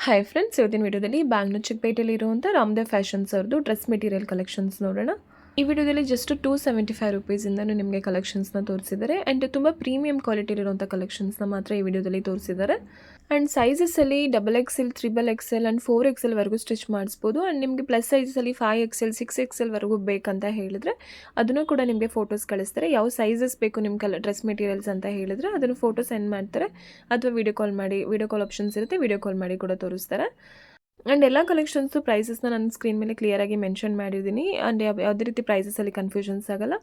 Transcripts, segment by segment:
Hi friends, ಇವತ್ತಿನ ವಿಡಿಯೋದಲ್ಲಿ Bangalore ಚಿಕ್ಕಪೇಟೆಯಲ್ಲಿರುವಂಥ Ramdev fashions ಅವ್ರದ್ದು ಡ್ರೆಸ್ ಮೆಟೀರಿಯಲ್ ಕಲೆಕ್ಷನ್ಸ್ ನೋಡೋಣ. ಈ ವಿಡಿಯೋದಲ್ಲಿ ಜಸ್ಟ್ 275 ರುಪೀಸಿಂದನೂ ನಿಮಗೆ ಕಲೆಕ್ಷನ್ಸ್ನ ತೋರಿಸಿದ್ದಾರೆ. ಆ್ಯಂಡ್ ತುಂಬ ಪ್ರೀಮಿಯಂ ಕ್ವಾಲಿಟಿಲಿರುವಂಥ ಕಲೆಕ್ಷನ್ಸ್ನ ಮಾತ್ರ ಈ ವಿಡಿಯೋದಲ್ಲಿ ತೋರಿಸಿದ್ದಾರೆ. ಆ್ಯಂಡ್ ಸೈಜಸಲ್ಲಿ XXL, XXL ಆ್ಯಂಡ್ 4XL ವರೆಗೂ ಸ್ಟಿಚ್ ಮಾಡಿಸ್ಬೋದು. ಆ್ಯಂಡ್ ನಿಮಗೆ ಪ್ಲಸ್ ಸೈಜಸಲ್ಲಿ 5XL, 6XL ವರೆಗೂ ಬೇಕಂತ ಹೇಳಿದ್ರೆ ಅದನ್ನು ಕೂಡ ನಿಮಗೆ ಫೋಟೋಸ್ ಕಳಿಸ್ತಾರೆ. ಯಾವ ಸೈಜಸ್ ಬೇಕು ನಿಮ್ಮ ಡ್ರೆಸ್ ಮೆಟೀರಿಯಲ್ಸ್ ಅಂತ ಹೇಳಿದ್ರೆ ಅದನ್ನು ಫೋಟೋ ಸೆಂಡ್ ಮಾಡ್ತಾರೆ, ಅಥವಾ ವಿಡಿಯೋ ಕಾಲ್ ಆಪ್ಷನ್ಸ್ ಇರುತ್ತೆ, ವಿಡಿಯೋ ಕಾಲ್ ಮಾಡಿ ಕೂಡ ತೋರಿಸ್ತಾರೆ. ಆ್ಯಂಡ್ ಎಲ್ಲ ಕಲೆಕ್ಷನ್ಸು ಪ್ರೈಸಸ್ನ ನಾನು ಸ್ಕ್ರೀನ್ ಮೇಲೆ ಕ್ಲಿಯರಾಗಿ ಮೆನ್ಷನ್ ಮಾಡಿದ್ದೀನಿ. ಆ್ಯಂಡ್ ಯಾವುದೇ ರೀತಿ ಪ್ರೈಸಸಲ್ಲಿ ಕನ್ಫ್ಯೂಷನ್ಸ್ ಆಗೋಲ್ಲ.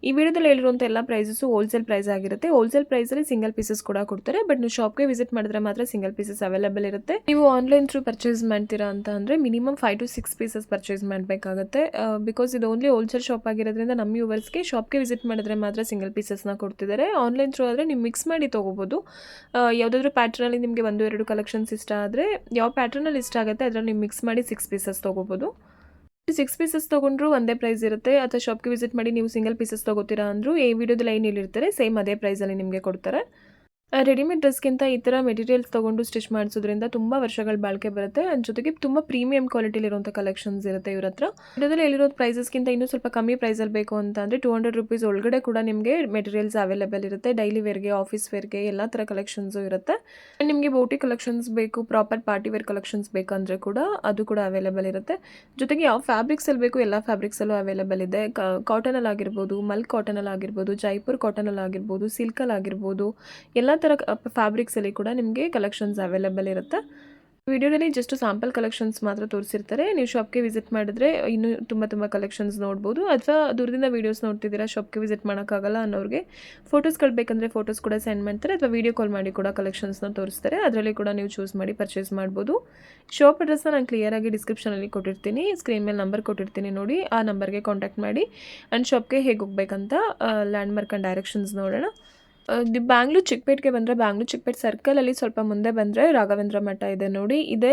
ಈ ವಿಡಿಯೋದಲ್ಲಿ ಹೇಳಿರುವಂಥ ಎಲ್ಲ ಪ್ರೈಸಸ್ಸು ಹೋಲ್ಸೇಲ್ ಪ್ರೈಸ್ ಆಗಿರುತ್ತೆ. ಹೋಲ್ಸೇಲ್ ಪ್ರೈಸಲ್ಲಿ ಸಿಂಗಲ್ ಪೀಸಸ್ ಕೂಡ ಕೊಡ್ತಾರೆ. ಬಟ್ ನೀವು ಶಾಪ್ಗೆ ವಿಸಿಟ್ ಮಾಡಿದ್ರೆ ಮಾತ್ರ ಸಿಂಗಲ್ ಪೀಸಸ್ ಅವೈಲೇಬಲ್ ಇರುತ್ತೆ. ನೀವು ಆನ್ಲೈನ್ ಥ್ರೂ ಪರ್ಚೇಸ್ ಮಾಡ್ತೀರಾ ಅಂತ ಅಂದರೆ ಮಿನಿಮಮ್ 5 to 6 ಪೀಸಸ್ ಪರ್ಚೇಸ್ ಮಾಡಬೇಕಾಗುತ್ತೆ. ಬಿಕಾಸ್ ಇದು ಓನ್ಲಿ ಹೋಲ್ಸೇಲ್ ಶಾಪ್ ಆಗಿರೋದ್ರಿಂದ ನಮ್ಮ ವ್ಯೂವರ್ಸ್ಗೆ ಶಾಪ್ಗೆ ವಿಸಿಟ್ ಮಾಡಿದ್ರೆ ಮಾತ್ರ ಸಿಂಗಲ್ ಪೀಸಸ್ನ ಕೊಡ್ತಿದ್ದಾರೆ. ಆನ್ಲೈನ್ ಥ್ರೂ ಆದರೆ ನೀವು ಮಿಕ್ಸ್ ಮಾಡಿ ತೊಗೋಬೋದು. ಯಾವುದಾದ್ರೂ ಪ್ಯಾಟ್ರನಲ್ಲಿ ನಿಮಗೆ 1-2 ಕಲೆಕ್ಷನ್ಸ್ ಇಷ್ಟ ಆದರೆ ಯಾವ ಪ್ಯಾಟ್ರನಲ್ಲಿ ಇಷ್ಟ ಆಗುತ್ತೆ ಅದರಲ್ಲಿ ನೀವು ಮಿಕ್ಸ್ ಮಾಡಿ 6 ಪೀಸಸ್ ತೊಗೋಬೋದು. 6 ಪೀಸಸ್ ತೊಗೊಂಡ್ರು ಒಂದೇ ಪ್ರೈಸ್ ಇರುತ್ತೆ. ಅಥವಾ ಶಾಪ್ಗೆ ವಿಸಿಟ್ ಮಾಡಿ ನೀವು ಸಿಂಗಲ್ ಪೀಸಸ್ ತೊಗೋತೀರಾ ಅಂದರೂ ಈ ವಿಡಿಯೋದಲ್ಲಿ ಏನು ಹೇಳಿರ್ತಾರೆ ಸೇಮ್ ಅದೇ ಪ್ರೈಸಲ್ಲಿ ನಿಮಗೆ ಕೊಡ್ತಾರೆ. ರೆಡಿಮೇಡ್ ಡ್ರೆಸ್ಗಿಂತ ಈ ಥರ ಮೆಟೀರಿಯಲ್ಸ್ ತೊಗೊಂಡು ಸ್ಟಿಚ್ ಮಾಡಿಸೋದ್ರಿಂದ ತುಂಬ ವರ್ಷಗಳ ಬಾಳಿಕೆ ಬರುತ್ತೆ. ಅದ್ರ ಜೊತೆಗೆ ತುಂಬ ಪ್ರೀಮಿಯಂ ಕ್ವಾಲಿಟಿಲಿರುವಂಥ ಕಲೆಕ್ಷನ್ಸ್ ಇರುತ್ತೆ ಇವ್ರ ಹತ್ರ. ವಿಡಿಯೋದಲ್ಲಿ ಹೇಳಿರೋ ಪ್ರೈಸಸ್ಗಿಂತ ಇನ್ನೂ ಸ್ವಲ್ಪ ಕಮ್ಮಿ ಪ್ರೈಸಲ್ಲಿ ಬೇಕು ಅಂತ ಅಂದರೆ 200 ರುಪೀಸ್ ಒಳಗಡೆ ಕೂಡ ನಿಮಗೆ ಮೆಟೀರಿಯಲ್ಸ್ ಅವೈಲೇಬಲ್ ಇರುತ್ತೆ. ಡೈಲಿ ವೇರ್ಗೆ, ಆಫೀಸ್ ವೇರ್ಗೆ ಎಲ್ಲ ಥರ ಕಲೆಕ್ಷನ್ಸು ಇರುತ್ತೆ. ನಿಮಗೆ ಬೋಟಿ ಕಲೆಕ್ಷನ್ಸ್ ಬೇಕು, ಪ್ರಾಪರ್ ಪಾರ್ಟಿ ವೇರ್ ಕಲೆಕ್ಷನ್ಸ್ ಬೇಕಂದರೆ ಕೂಡ ಅದು ಕೂಡ ಅವೈಲೇಬಲ್ ಇರುತ್ತೆ. ಜೊತೆಗೆ ಯಾವ ಫ್ಯಾಬ್ರಿಕ್ಸಲ್ಲಿ ಬೇಕು ಎಲ್ಲ ಫ್ಯಾಬ್ರಿಕ್ಸಲ್ಲೂ ಅವೈಲೇಬಲ್ ಇದೆ. ಕಾಟನಲ್ಲಿ ಆಗಿರ್ಬೋದು, ಮಲ್ಕ್ ಕಾಟನಲ್ಲಿ ಆಗಿರ್ಬೋದು, ಜೈಪುರ್ ಕಾಟನಲ್ಲಿ ಆಗಿರ್ಬೋದು, ಸಿಲ್ಕಲ್ಲಿ ಆಗಿರ್ಬೋದು, ಎಲ್ಲ ಥರ ಫ್ಯಾಬ್ರಿಕ್ಸಲ್ಲಿ ಕೂಡ ನಿಮಗೆ ಕಲೆಕ್ಷನ್ಸ್ ಅವೈಲೇಬಲ್ ಇರುತ್ತೆ. ವಿಡಿಯೋದಲ್ಲಿ ಜಸ್ಟ್ ಸ್ಯಾಂಪಲ್ ಕಲೆಕ್ಷನ್ಸ್ ಮಾತ್ರ ತೋರಿಸಿರ್ತಾರೆ. ನೀವು ಶಾಪ್ಗೆ ವಿಸಿಟ್ ಮಾಡಿದ್ರೆ ಇನ್ನೂ ತುಂಬ ಕಲೆಕ್ಷನ್ಸ್ ನೋಡ್ಬೋದು. ಅಥವಾ ದೂರದಿಂದ ವೀಡಿಯೋಸ್ ನೋಡ್ತಿದ್ದೀರಾ, ಶಾಪ್ಗೆ ವಿಸಿಟ್ ಮಾಡೋಕ್ಕಾಗಲ್ಲ ಅನ್ನೋರಿಗೆ ಫೋಟೋಸ್ಗಳು ಬೇಕಂದರೆ ಫೋಟೋಸ್ ಕೂಡ ಸೆಂಡ್ ಮಾಡ್ತಾರೆ, ಅಥವಾ ವೀಡಿಯೋ ಕಾಲ್ ಮಾಡಿ ಕೂಡ ಕಲೆಕ್ಷನ್ಸ್ನ ತೋರಿಸ್ತಾರೆ. ಅದರಲ್ಲಿ ಕೂಡ ನೀವು ಚೂಸ್ ಮಾಡಿ ಪರ್ಚೇಸ್ ಮಾಡ್ಬೋದು. ಶಾಪ್ ಅಡ್ರೆಸ್ನ ನಾನು ಕ್ಲಿಯರಾಗಿ ಡಿಸ್ಕ್ರಿಪ್ಷನಲ್ಲಿ ಕೊಟ್ಟಿರ್ತೀನಿ, ಸ್ಕ್ರೀನ್ ಮೇಲೆ ನಂಬರ್ ಕೊಟ್ಟಿರ್ತೀನಿ ನೋಡಿ, ಆ ನಂಬರ್ಗೆ ಕಾಂಟ್ಯಾಕ್ಟ್ ಮಾಡಿ. ಆ್ಯಂಡ್ ಶಾಪ್ಗೆ ಹೇಗೆ ಹೋಗ್ಬೇಕಂತ ಲ್ಯಾಂಡ್ಮಾರ್ಕ್ ಆ್ಯಂಡ್ ಡೈರೆಕ್ಷನ್ಸ್ ನೋಡೋಣ. ಬ್ಯಾಂಗ್ಳೂರ್ ಚಿಕ್ಕಪೇಟೆಗೆ ಬಂದರೆ ಬ್ಯಾಂಗ್ಳೂರ್ ಚಿಕ್ಕಪೇಟೆ ಸರ್ಕಲಲ್ಲಿ ಸ್ವಲ್ಪ ಮುಂದೆ ಬಂದರೆ ರಾಘವೇಂದ್ರ ಮಠ ಇದೆ ನೋಡಿ, ಇದೇ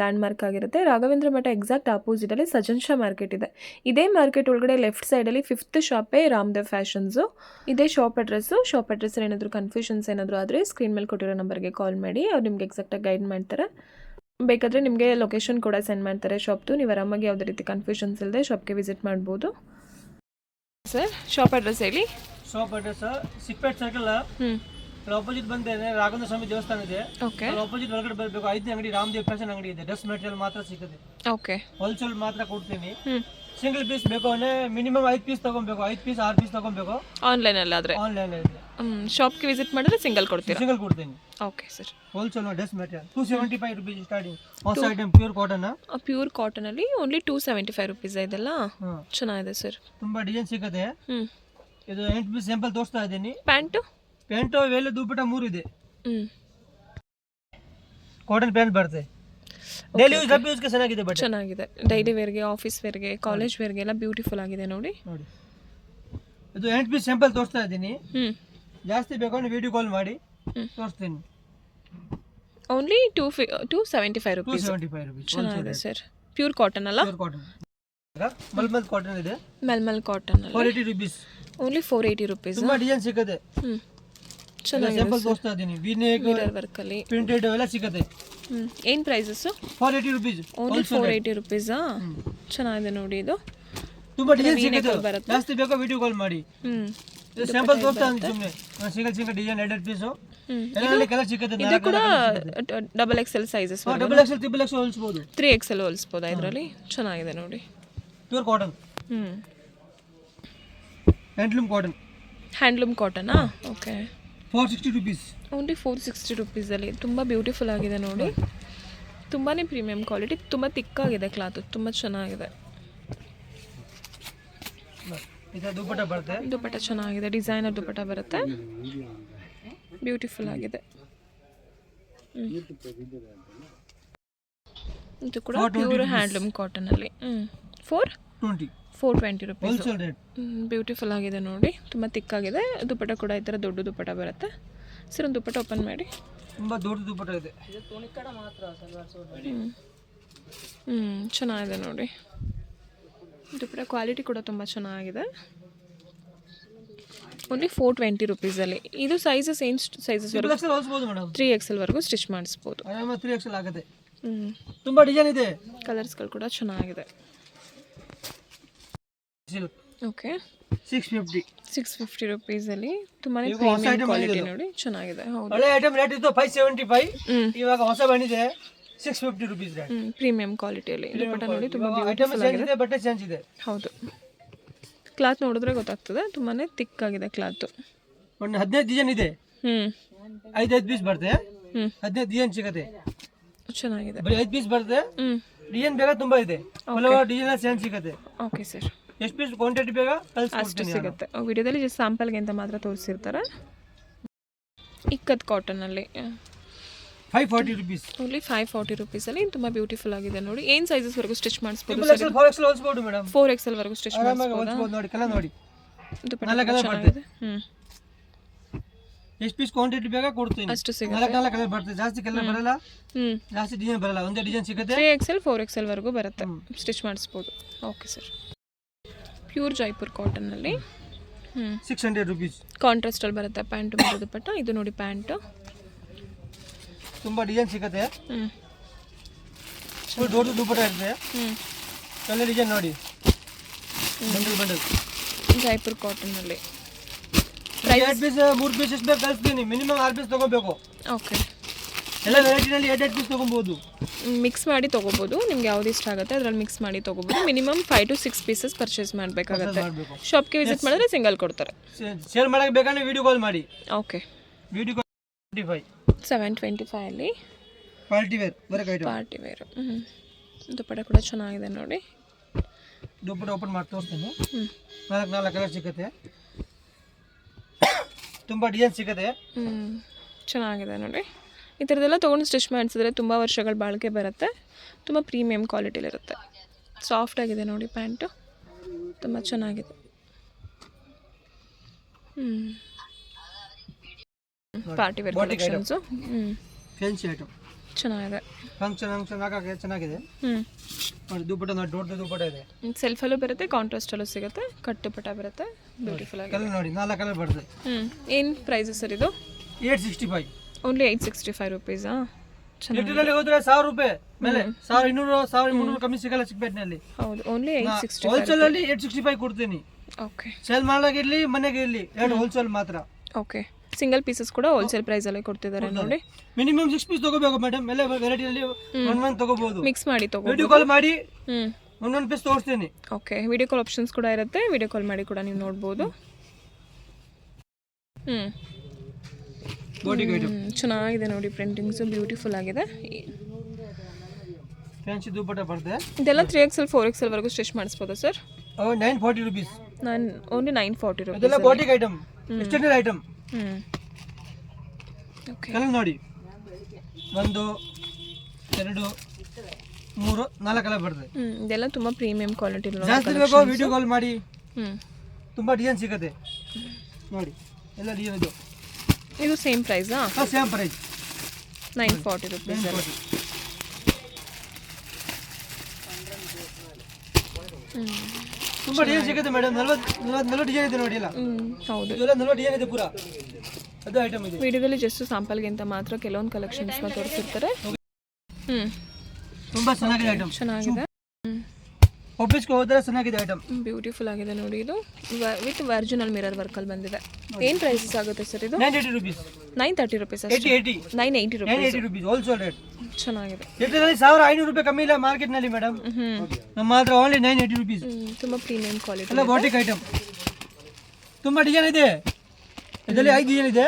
ಲ್ಯಾಂಡ್ಮಾರ್ಕ್ ಆಗಿರುತ್ತೆ. ರಾಘವೇಂದ್ರ ಮಠ ಎಕ್ಸಾಕ್ಟ್ ಆಪೋಸಿಟಲ್ಲಿ ಸಜನ್ ಶಾ ಮಾರ್ಕೆಟ್ ಇದೆ. ಇದೇ ಮಾರ್ಕೆಟ್ ಒಳಗಡೆ ಲೆಫ್ಟ್ ಸೈಡಲ್ಲಿ 5th ಶಾಪೇ ರಾಮದೇವ್ ಫ್ಯಾಷನ್ಸು. ಇದೇ ಶಾಪ್ ಅಡ್ರೆಸ್ ಏನಾದರೂ ಕನ್ಫ್ಯೂಷನ್ಸ್ ಏನಾದರೂ ಆದರೆ ಸ್ಕ್ರೀನ್ ಮೇಲೆ ಕೊಟ್ಟಿರೋ ನಂಬರ್ಗೆ ಕಾಲ್ ಮಾಡಿ, ಅವ್ರು ನಿಮ್ಗೆ ಎಕ್ಸಾಕ್ಟಾಗಿ ಗೈಡ್ ಮಾಡ್ತಾರೆ. ಬೇಕಾದರೆ ನಿಮಗೆ ಲೊಕೇಶನ್ ಕೂಡ ಸೆಂಡ್ ಮಾಡ್ತಾರೆ ಶಾಪ್ದು. ನೀವು ಆರಾಮಾಗಿ ಯಾವುದೇ ರೀತಿ ಕನ್ಫ್ಯೂಷನ್ಸ್ ಇಲ್ಲದೆ ಶಾಪ್ಗೆ ವಿಸಿಟ್ ಮಾಡ್ಬೋದು. ಸರ್, ಶಾಪ್ ಅಡ್ರೆಸ್ ಹೇಳಿ. Shop address Chikpete circle opposite ಬಂದ್ರೆ ರಾಘವೇಂದ್ರ ಸ್ವಾಮಿ ದೇವಸ್ಥಾನ ಇದೆ. ಆಪೋಸಿಟ್ ಒಳಗಡೆ ಬರಬೇಕು. 5ನೇ ಅಂಗಡಿ ರಾಮದೇವ್ ಫ್ಯಾಷನ್ ಅಂಗಡಿ ಇದೆ. ಡ್ರೆಸ್ ಮೆಟೀರಿಯಲ್ ಮಾತ್ರ ಸಿಗುತ್ತೆ. ಹೋಲ್ಸೇಲ್ ಮಾತ್ರ ಕೊಡ್ತೀನಿ. ಸಿಂಗಲ್ ಪೀಸ್ ಬೇಕು ಅಂದ್ರೆ ಮಿನಿಮಮ್ 5 ಪೀಸ್ ತಗೊಬೇಕು. 5 ಪೀಸ್ 6 ಪೀಸ್ ತಗೊಬೇಕು. ಆನ್ಲೈನ್ ಅಲ್ಲಾದ್ರೆ ಆನ್ಲೈನ್ ಶಾಪ್ಗೆ ವಿಸಿಟ್ ಮಾಡಿದ್ರೆ ಸಿಂಗಲ್ ಕೊಡ್ತೀರಾ? ಸಿಂಗಲ್ ಕೊಡ್ತೀನಿ. Okay sir. Wholesale dress material 275 rupees starting. ಹೊಸ item pure cotton. Pure cotton ಅಲ್ಲಿ ಓನ್ಲಿ 275 ರುಪೀಸ್ ಇದೆಲ್ಲ ಚೆನ್ನಾಗಿದೆ ಸರ್. ತುಂಬಾ ಡಿಸೈನ್ ಸಿಗುತ್ತೆ. ಇದು 8 ಪೀಸ್ ಸ್ಯಾಂಪಲ್ ತೋರಿಸ್ತಾ ಇದ್ದೀನಿ. ಪ್ಯಾಂಟು ವೇಲೆ ದುಪ್ಪಟ್ಟ 3 ಇದೆ. ಕಾಟನ್ ಪ್ಯಾಂಟ್ ಬರುತ್ತೆ. ಡೈಲಿ ಯೂಸ್ ರಫ್ ಯೂಸ್ಗೆ ಚೆನ್ನಾಗಿದೆ. ಬಟ್ ಚೆನ್ನಾಗಿದೆ. ಡೈಲಿ ವೇರ್ಗೆ, ಆಫೀಸ್ ವೇರ್ಗೆ, ಕಾಲೇಜ್ ವೇರ್ಗೆ ಎಲ್ಲ ಬ್ಯೂಟಿಫುಲ್ ಆಗಿದೆ ನೋಡಿ. ಇದು 8 ಪೀಸ್ ಸ್ಯಾಂಪಲ್ ತೋರಿಸ್ತಾ ಇದ್ದೀನಿ. ಜಾಸ್ತಿ ಬೇಕು ಅಂದ್ರೆ ವಿಡಿಯೋ ಕಾಲ್ ಮಾಡಿ ತೋರಿಸ್ತೀನಿ. Only 275 rupees. ಚೆನ್ನಾಗಿದೆ ಸರ್. ಪ್ಯೂರ್ ಕಾಟನ್ ಅಲ್ಲ? Pure cotton. ಮಲ್ಮಲ್ ಕಾಟನ್ ಇದೆ. Mulmul cotton 480 rupees. Only 480 rupees. ತುಂಬಾ ಡಿಸೈನ್ ಸಿಗುತ್ತೆ. ಚೆನ್ನಾಗಿದೆ. ಸ್ಯಾಂಪಲ್ ತೋರಿಸ್ತಾ ಇದ್ದೀನಿ. ವಿ-ನೆಕ್, ಮಿರರ್ ವರ್ಕ್ ಅಲ್ಲಿ ಪ್ರಿಂಟೆಡ್ ಎಲ್ಲ ಸಿಗುತ್ತೆ. ಏನು ಪ್ರೈಸಸ್? 480 ರುಪೀಸ್. Only 480 rupees. ಚೆನ್ನಾಗಿದೆ ನೋಡಿ. ಇದು ತುಂಬಾ ಡಿಸೈನ್ ಸಿಗುತ್ತೆ. ಜಾಸ್ತಿ ಬೇಕು ವಿಡಿಯೋ ಕಾಲ್ ಮಾಡಿ. ಇದು ಸ್ಯಾಂಪಲ್ ತೋರಿಸ್ತಾ ಇದ್ದೀನಿ ಸುಮ್ಮನೆ. ಸಿಂಗಲ್ ಡಿಸೈನ್ 2 ಪೀಸ್ ಎಲ್ಲ ಕಲರ್ ಸಿಗುತ್ತೆ. ಇದು ಕೂಡ XXL sizes. XXL, XXL ಹೊಲಿಸಬಹುದು. 3XL ಹೊಲಿಸಬಹುದು ಇದರಲ್ಲಿ. ಚೆನ್ನಾಗಿದೆ ನೋಡಿ. Pure cotton. Handloom cotton. Okay. 460 rupees. Only 460 rupees ಅಲ್ಲಿ ತುಂಬ ಬ್ಯೂಟಿಫುಲ್ ಆಗಿದೆ ನೋಡಿ. ತುಂಬಾ ಪ್ರೀಮಿಯಂ ಕ್ವಾಲಿಟಿ, ತುಂಬ ತಿಕ್ಕಾಗಿದೆ ಕ್ಲಾತ್, ತುಂಬ ಚೆನ್ನಾಗಿದೆ. ದುಪ್ಪಟ್ಟ ಚೆನ್ನಾಗಿದೆ. ಡಿಸೈನರ್ ದುಪ್ಪಟ್ಟ ಬರುತ್ತೆ. ಬ್ಯೂಟಿಫುಲ್ ಆಗಿದೆ. ಇದು ಕೂಡ ಪ್ಯೂರ್ ಹ್ಯಾಂಡ್ಲೂಮ್ ಕಾಟನ್ ಅಲ್ಲಿ 420 ರುಪೀಸ್. ಬ್ಯೂಟಿಫುಲ್ ಆಗಿದೆ ನೋಡಿ. ತುಂಬ ತಿಕ್ಕಾಗಿದೆ. ದುಪ್ಪಟ್ಟ ಕೂಡ ಈ ಥರ ದೊಡ್ಡ ದುಪ್ಪಟ್ಟ ಬರುತ್ತೆ. ಸರ್, ಒಂದು ದುಪ್ಪಟ್ಟ ಓಪನ್ ಮಾಡಿ. ತುಂಬ ದೊಡ್ಡ ದುಪ್ಪಟ್ಟ ಇದೆ. ಚೆನ್ನಾಗಿದೆ ನೋಡಿ. ದುಪ್ಪಟ್ಟ ಕ್ವಾಲಿಟಿ ಕೂಡ ತುಂಬ ಚೆನ್ನಾಗಿದೆ. ಓನ್ಲಿ 420 ರುಪೀಸಲ್ಲಿ. ಇದು ಸೈಜಸ್ ಏನು ಸೈಜಸ್? 3XL ವರೆಗೂ ಸ್ಟಿಚ್ ಮಾಡಿಸ್ಬೋದು. 3XL ಆಗುತ್ತೆ. ತುಂಬಾ ಡಿಸೈನ್ ಇದೆ. ಕಲರ್ಸ್ಗಳು ಕೂಡ ಚೆನ್ನಾಗಿದೆ. ಸಿಲ್ಕ್ ಓಕೆ 650 650 ರುಪೀಸಲ್ಲಿ ತುಂಬಾ ಈಗ ಹೊಸ ಪ್ರೀಮಿಯಂ item ಕ್ವಾಲಿಟಿ ಬಂದಿದೆ. ನೋಡಿ ಚೆನ್ನಾಗಿದೆ. ಹೌದು, ಹಳೆ ಐಟಮ್ ರೇಟ್ ಇತ್ತು 575, ಹ್ಮ್ ಇವಾಗ ಹೊಸ ಬಂದಿದೆ 650 ರುಪೀಸ್ ರೇಟ್. ಪ್ರೀಮಿಯಂ ಕ್ವಾಲಿಟಿಯಲ್ಲಿ ದುಪ್ಪಟ್ಟ ನೋಡಿ ತುಂಬ ಐಟಮ್ ಬ್ಯೂಟಿಫುಲ್ ಚೇಂಜ್ ಆಗಿದೆ. ಇದೆ, ಬಟ್ಟೆ ಚೇಂಜ್ ಇದೆ. ಹೌದು, ಕ್ಲಾತ್ ನೋಡಿದ್ರೆ ಗೊತ್ತಾಗ್ತದೆ, ತುಂಬಾ ಥಿಕ್ ಆಗಿದೆ ಕ್ಲಾತು. ಒಂದು 15 ಡಿಸೈನ್ ಇದೆ, 5 ಪೀಸ್ ಬರುತ್ತೆ. 15 ಡಿಸೈನ್ ಸಿಗುತ್ತೆ, ಚೆನ್ನಾಗಿದೆ. ಬರೀ 5 ಪೀಸ್ ಬರುತ್ತೆ. ಡಿಸೈನ್ ಬೇಗ ತುಂಬಾ ಇದೆ, ಕೆಲವು ಡಿಸೈನ್ ಚೇಂಜ್ ಸಿಗುತ್ತೆ. ಓಕೆ ಸರ್, ಎಷ್ಟು ಪೀಸ್ ಕ್ವಾಂಟಿಟಿ ಬೇಗ ಅಷ್ಟು ಕಳಿಸ್ಕೊಡ್ತೀನಿ. ಸಿಗುತ್ತೆ. ವಿಡಿಯೋದಲ್ಲಿ ಜಸ್ಟ್ ಸ್ಯಾಂಪಲ್ಗೆ ಅಂತ ಮಾತ್ರ ತೋರಿಸಿರ್ತಾರೆ. ಇಕ್ಕತ್ ಕಾಟನಲ್ಲಿ 540 ರುಪೀಸ್, ಓನ್ಲಿ 540 ರುಪೀಸಲ್ಲಿ ತುಂಬ ಬ್ಯೂಟಿಫುಲ್ ಆಗಿದೆ ನೋಡಿ. ಏನು ಸೈಜಸ್ವರೆಗೂ ಸ್ಟಿಚ್ ಮಾಡಿಸ್ಬೋದು ಟ್ರಿಪಲ್ ಎಕ್ಸೆಲ್ 4 ಎಕ್ಸೆಲ್ ಹೊಲಿಸಬಹುದು ಮೇಡಮ್. 4XL ವರೆಗೂ ಸ್ಟಿಚ್ ಆರಾಮಾಗಿ ಮಾಡಿಸ್ಬೋದಾ? ಹೊಲಿಸಬಹುದು ನೋಡಿ, ಕಲರ್ ನೋಡಿ. ದುಪ್ಪಟ್ಟ ನಾಲ್ಕು ಕೂಡ colour ಚೆನ್ನಾಗಿದೆ. ಎಷ್ಟು ಪೀಸ್ ಕ್ವಾಂಟಿಟಿ ಬೇಗ ಕೊಡ್ತೀನಿ. ಅಷ್ಟು ಸಿಗುತ್ತೆ. ನಾಲ್ಕು ಕಲರ್ ಬರ್ತದೆ, ಜಾಸ್ತಿ ಕಲರ್ ಬರಲ್ಲ, ಜಾಸ್ತಿ ಡಿಸೈನ್ ಬರಲ್ಲ, ಒಂದೇ ಡಿಸೈನ್ ಸಿಗುತ್ತೆ. 3XL 4XL ವರೆಗೂ ಬರುತ್ತೆ, ಸ್ಟಿಚ್ ಮಾಡಿಸ್ಬೋದು. ಓಕೆ ಸರ್, ಪ್ಯೂರ್ ಜೈಪುರ್ ಕಾಟನ್ನಲ್ಲಿ 600 ರುಪೀಸ್. ಕಾಂಟ್ರಾಸ್ಟಲ್ಲಿ ಬರುತ್ತೆ ಪ್ಯಾಂಟು ಮತ್ತು ದುಪ್ಪಟ್ಟ. ಇದು ನೋಡಿ ಪ್ಯಾಂಟು, ತುಂಬಾ ಡಿಸೈನ್ ಸಿಗುತ್ತೆ. ಫುಲ್ ದೊಡ್ಡ ದುಪ್ಪಟ್ಟ ಇರುತ್ತೆ. ಕಲರ್ ಡಿಸೈನ್ ನೋಡಿ, ಬಂಡಲ್ ಬಂಡಲ್ ಜೈಪುರ್ ಕಾಟನ್ನಲ್ಲಿ 2 ಪೀಸ್ 3 ಪೀಸ್ ಎಷ್ಟು ಬೇಕು ಕಳಿಸ್ತೀನಿ. ಮಿನಿಮಮ್ 6 ಪೀಸ್ ತಗೋಬೇಕು. ಓಕೆ, ಎಲ್ಲ ವೆರೈಟಿನಲ್ಲಿ 2 ಪೀಸ್ ತಗೊಬೋದು. ಮಿಕ್ಸ್ ಮಾಡಿ ತೊಗೋಬೋದು, ನಿಮ್ಗೆ ಯಾವ್ದು ಇಷ್ಟ ಆಗುತ್ತೆ ಅದರಲ್ಲಿ ಮಿಕ್ಸ್ ಮಾಡಿ ತೊಗೋಬೋದು. ಮಿನಿಮಮ್ 5 to 6 ಪೀಸಸ್ ಪರ್ಚೇಸ್ ಮಾಡಬೇಕಾಗತ್ತೆ. ಮಾಡಬೇಕು. ಶಾಪ್ಗೆ ವಿಸಿಟ್ ಮಾಡಿದ್ರೆ ಸಿಂಗಲ್ ಕೊಡ್ತಾರೆ. ಸೇಲ್ ಮಾಡಕ್ಕೆ ಬೇಕಾದ್ರೆ ವಿಡಿಯೋ ಕಾಲ್ ಮಾಡಿ. ಓಕೆ, ವಿಡಿಯೋ ಕಾಲ್ 25 725 ಅಲ್ಲಿ ಪಾರ್ಟಿ ವೇರ್ ಬರಕ್ಕೆ ಐಟಮ್. Party wear. ದುಪ್ಪಟ್ಟ ಕೂಡ ಚೆನ್ನಾಗಿದೆ ನೋಡಿ. ದುಪ್ಪಟ್ಟ ಓಪನ್ ಮಾಡಿ ತೋರಿಸ್ತೀನಿ. 4 ಕಲರ್ ಸಿಗುತ್ತೆ, ತುಂಬ ಡಿಸೈನ್ ಸಿಗುತ್ತೆ. ಚೆನ್ನಾಗಿದೆ ನೋಡಿ. ಈ ಥರದ್ದೆಲ್ಲ ತೊಗೊಂಡು ಸ್ಟಿಚ್ ಮಾಡಿಸಿದ್ರೆ ತುಂಬ ವರ್ಷಗಳ ಬಾಳಿಕೆ ಬರುತ್ತೆ. ತುಂಬ ಪ್ರೀಮಿಯಂ ಕ್ವಾಲಿಟಿಲಿರುತ್ತೆ. ಸಾಫ್ಟಾಗಿದೆ ನೋಡಿ ಪ್ಯಾಂಟು, ತುಂಬ ಚೆನ್ನಾಗಿದೆ. Party wear collections fancy item ಚೆನ್ನಾಗಿದೆ. ಫಂಕ್ಷನ್ ಹಾಕಕ್ಕೆ ಚೆನ್ನಾಗಿದೆ. ನೋಡಿ ದುಪ್ಪಟ್ಟ ನೋಡಿ, ದೊಡ್ಡ ದುಪ್ಪಟ್ಟ ಇದೆ. ಸೆಲ್ಫಲ್ಲೂ ಬರುತ್ತೆ, ಕಾಂಟ್ರಾಸ್ಟಲ್ಲೂ ಸಿಗುತ್ತೆ, ಕಟ್ ದುಪ್ಪಟ್ಟ ಬರುತ್ತೆ, ಬ್ಯೂಟಿಫುಲ್ ಆಗಿದೆ. ಕಲರ್ ನೋಡಿ, 4 ಕಲರ್ ಬರ್ತದೆ. ಏನು ಪ್ರೈಸಸ್ ಸರ್ ಇದು? 865. ಓನ್ಲಿ 865 ರುಪೀಸಾ? ಲಿಟರಲ್ಲಿ ಹೋದ್ರೆ 1000 ರೂಪಾಯಿ ಮೇಲೆ, 1200 1300 ಕಮ್ಮಿ ಸಿಗಲ್ಲ ಚಿಕ್ಕಪೇಟೆನಲ್ಲಿ. ಹೌದು, ಓನ್ಲಿ 865. ಹೋಲ್ಸೇಲ್ ಅಲ್ಲಿ 865 ಕೊಡ್ತೀನಿ. ಓಕೆ, ಸೇಲ್ ಮಾಡಾಗಿರ್ಲಿ ಮನೆಗೆ ಇರ್ಲಿ, ಎರಡು ಹೋಲ್ಸೇಲ್ ಮಾತ್ರ. ಓಕೆ, ಸಿಂಗಲ್ ಪೀಸಸ್ ಕೂಡ ಹೋಲ್ಸೇಲ್ ಪ್ರೈಸಲ್ಲೇ ಕೊಡ್ತಿದ್ದಾರೆ ನೋಡಿ. ಮಿನಿಮಮ್ 6 ಪೀಸ್ ತಗೋಬೇಕು ಮೇಡಮ್. ಎಲ್ಲ ವೆರೈಟಿಯಲ್ಲಿ ಒಂದೊಂದು ತಗೋಬಹುದು. ಮಿಕ್ಸ್ ಮಾಡಿ ತಗೋ. ವಿಡಿಯೋ ಕಾಲ್ ಮಾಡಿ ಒಂದೊಂದು ಪೀಸ್ ತೋರಿಸ್ತೀನಿ. ಓಕೆ, ವಿಡಿಯೋ ಕಾಲ್ ಆಪ್ಷನ್ಸ್ ಕೂಡ ಇರುತ್ತೆ, ವಿಡಿಯೋ ಕಾಲ್ ಮಾಡಿ ಕೂಡ ನೀವು ನೋಡ್ಬೋದು. ಚೆನ್ನಾಗಿದೆ ನೋಡಿ, ಪ್ರಿಂಟಿಂಗ್ಸು ಬ್ಯೂಟಿಫುಲ್ ಆಗಿದೆ. ಫ್ಯಾನ್ಸಿ ದುಪ್ಪಟ್ಟ ಬರ್ತದೆ. ಇದೆಲ್ಲ 3XL 4XL ವರೆಗೂ ಸ್ಟಿಚ್ ಮಾಡಿಸ್ಬೋದಾ ಸರ್? 940 ರುಪೀಸ್. Only 940 rupees. ಇದೆಲ್ಲ batik item, extended item. Okay, colour ನೋಡಿ, 1 2 3 4 ಕಲರ್ ಬರ್ತದೆ. ಇದೆಲ್ಲ ತುಂಬ ಪ್ರೀಮಿಯಂ ಕ್ವಾಲಿಟಿ. ಜಾಸ್ತಿ ಬೇಕು ವಿಡಿಯೋ ಕಾಲ್ ಮಾಡಿ, ತುಂಬ ಡಿಸೈನ್ ಸಿಗುತ್ತೆ ನೋಡಿ. ಎಲ್ಲ ಡಿಸೈನ್ ಇದು. ಇದು ಸೇಮ್ ಪ್ರೈಸಾ? Same price, 940 rupees. ತುಂಬ ಡಿಸೈನ್ ಸಿಗುತ್ತೆ ಮೇಡಮ್. 40 ಡಿಸೈನ್ ಇದೆ ನೋಡಿ. ಇಲ್ಲ ಹೌದು, ಇದೆಲ್ಲ 40 ಡಿಸೈನ್ ಇದೆ ಪೂರಾ. ಅದು ಐಟಮ್ ಇದೆ. ವಿಡಿಯೋದಲ್ಲಿ ಜಸ್ಟ್ ಸ್ಯಾಂಪಲ್ಗೆ ಅಂತ ಮಾತ್ರ ಕೆಲವೊಂದು ಕಲೆಕ್ಷನ್ಸ್ನ ತೋರಿಸಿರ್ತಾರೆ. ತುಂಬ ಚೆನ್ನಾಗಿದೆ ಐಟಮ್, ಚೆನ್ನಾಗಿದೆ. ಆಫೀಸ್ಗೆ ಹೋದ್ರೆ ಚೆನ್ನಾಗಿದೆ ಐಟಮ್. ಬ್ಯೂಟಿಫುಲ್ ಆಗಿದೆ ನೋಡಿ. ಇದು ವಿತ್ ವರ್ಜಿನಲ್ ಮಿರರ್ ವರ್ಕಲ್ಲಿ ಬಂದಿದೆ. ಏನು ಪ್ರೈಸಸ್ ಆಗುತ್ತೆ ಸರ್ ಇದು? 980 rupees. 930 rupees. 980 rupees wholesale rate. ಚೆನ್ನಾಗಿದೆ. ಲಿಟರಲ್ಲಿ 1500 ರೂಪಾಯಿ ಕಮ್ಮಿ ಇಲ್ಲ ಮಾರ್ಕೆಟ್ನಲ್ಲಿ ಮೇಡಮ್. ನಮ್ಮ ಹತ್ರ ಓನ್ಲಿ 980 ರುಪೀಸ್. ತುಂಬ ಪ್ರೀಮಿಯಂ ಕ್ವಾಲಿಟಿ. ಎಲ್ಲ ಬಾಟಿಕ್ ಐಟಮ್, ತುಂಬ ಡಿಸೈನ್ ಇದೆ. ಇದರಲ್ಲಿ 5 ಡಿಸೈನ್ ಇದೆ.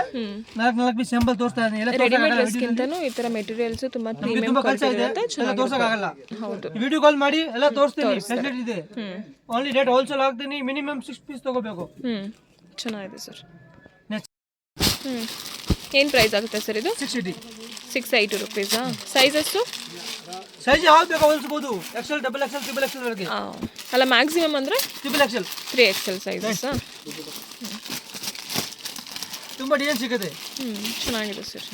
4 ಪೀಸ್ ಸ್ಯಾಂಪಲ್ ತೋರಿಸ್ತಾ ಇದ್ದೀನಿ. ಎಲ್ಲ ರೆಡಿಮೇಡ್ ಡ್ರೆಸ್ಗಿಂತನೂ ಈ ಥರ ಮೆಟೀರಿಯಲ್ಸ್ ತುಂಬ ಪ್ರೀಮಿಯಂ ಕ್ವಾಲಿಟಿ ಇರುತ್ತೆ. ಚೆನ್ನಾಗಿ ತೋರ್ಸಕ್ಕಾಗಲ್ಲ. ಹೌದು, ವಿಡಿಯೋ ಕಾಲ್ ಮಾಡಿ ಎಲ್ಲ ತೋರಿಸ್ತೀನಿ. ಫೆಸಿಲಿಟಿ ಇದೆ. ಓನ್ಲಿ ರೇಟ್ ಹೋಲ್ಸೇಲ್ ಹಾಕ್ತೀನಿ. ಮಿನಿಮಮ್ 6 ಪೀಸ್ ತಗೋಬೇಕು. ಚೆನ್ನಾಗಿದೆ ಸರ್. ಏನು ಪ್ರೈಸ್ ಆಗುತ್ತೆ ಸರ್ ಇದು? 680 ರುಪೀಸಾ? ಸೈಜಸ್ಸು ಸೈಜ್ ಯಾವ್ದು ಬೇಕು ಹೊಲಿಸ್ಬೋದು. XL, double XL, triple XL ವರೆಗೆ. ಅಲ್ಲ, ಮ್ಯಾಕ್ಸಿಮಮ್ ಅಂದರೆ ಟ್ರಿಬಲ್ ಎಕ್ಸೆಲ್, 3XL ಸೈಜಸ್ಸಾ? ತುಂಬ ಡಿಸೈನ್ ಸಿಗುತ್ತೆ. ಚೆನ್ನಾಗಿದೆ ಸರ್.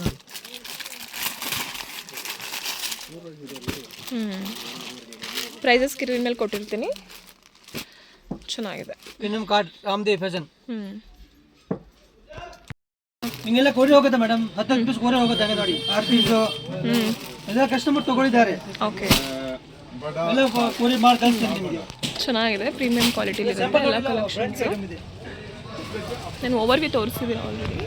ಪ್ರೈಸಸ್ ಸ್ಕ್ರೀನ್ ಮೇಲೆ ಕೊಟ್ಟಿರ್ತೀನಿ. ಚೆನ್ನಾಗಿದೆ. ಇನ್ನೊಂದು ಕಾರ್ಡ್ ರಾಮದೇವ್ ಫ್ಯಾಷನ್. ಹಿಂಗೆಲ್ಲ ಕೋರಿ ಹೋಗುತ್ತೆ ಮೇಡಮ್. 10 ಪೀಸ್ ಕೋರಿ ಹೋಗುತ್ತೆ. ಹಂಗೆ ನೋಡಿ, 6 ಪೀಸು ಎಲ್ಲ ಕಸ್ಟಮರ್ ತಗೊಂಡಿದ್ದಾರೆ. ಓಕೆ, ಎಲ್ಲ ಕೊರಿಯರ್ ಮಾಡಿ ಕಳಿಸ್ತೀನಿ ನಿಮಗೆ. ಚೆನ್ನಾಗಿದೆ, ಪ್ರೀಮಿಯಂ ಕ್ವಾಲಿಟಿಲಿ ಇರುತ್ತೆ ಎಲ್ಲ ಕಲೆಕ್ಷನ್ಸು. ನಾನು ಓವರ್ಗೆ ತೋರಿಸಿದ್ದೀನಿ ಆಲ್ರೆಡಿ.